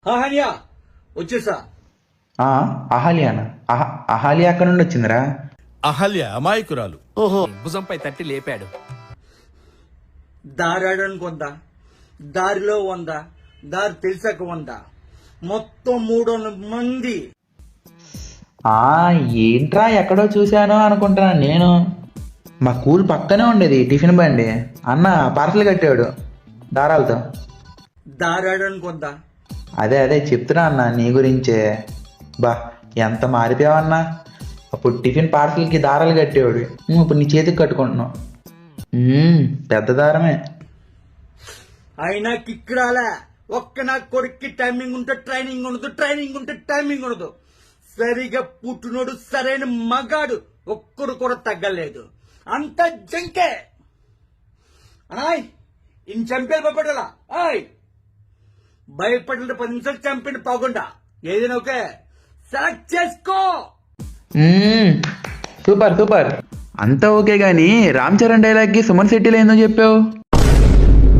హానియా వచ్చేసా. అహల్యానా? అహల్య అక్కడ నుండి వచ్చిందిరా? అహల్య అమాయకురాలు. ఓహో, భుజంపై తట్టి లేపాడు. దారాడడానికి 100, దారిలో 100, దారి తెలిసాక 100, మొత్తం 300 మంది. ఏంట్రా ఎక్కడో చూశాను అనుకుంటున్నాను నేను. మా స్కూల్ పక్కనే ఉండేది టిఫిన్ బండి. అన్న పార్సల్ కట్టాడు దారాలతో. దారాడడానికి 100. అదే చెప్తున్నా అన్న నీ గురించే. బా ఎంత మారిపోయావన్నా. అప్పుడు టిఫిన్ పార్సల్కి దారాలు కట్టేవాడు, ఇప్పుడు నీ చేతికి కట్టుకుంటున్నావు. పెద్ద దారమే. అయినా కిక్కురాలే. ఒక్క నా కొడుక్కి టైమింగ్ ఉంటే ట్రైనింగ్ ఉండదు, ట్రైనింగ్ ఉంటే టైమింగ్ ఉండదు. సరిగా పుట్టినోడు సరైన మగాడు ఒక్కడు కూడా తగ్గలేదు. అంత జంకే. ఆయ్ ఇన్ చంపేది భయపడాలా? ఆయ్ భయపడిన 10 నిమిషాలు చంపిన పోకుండా ఏదైనా ఓకే సెలెక్ట్ చేసుకో. సూపర్. అంతా ఓకే గానీ రామ్ చరణ్ డైలాగ్కి సుమన్ శెట్టిలో ఏందో చెప్పావు?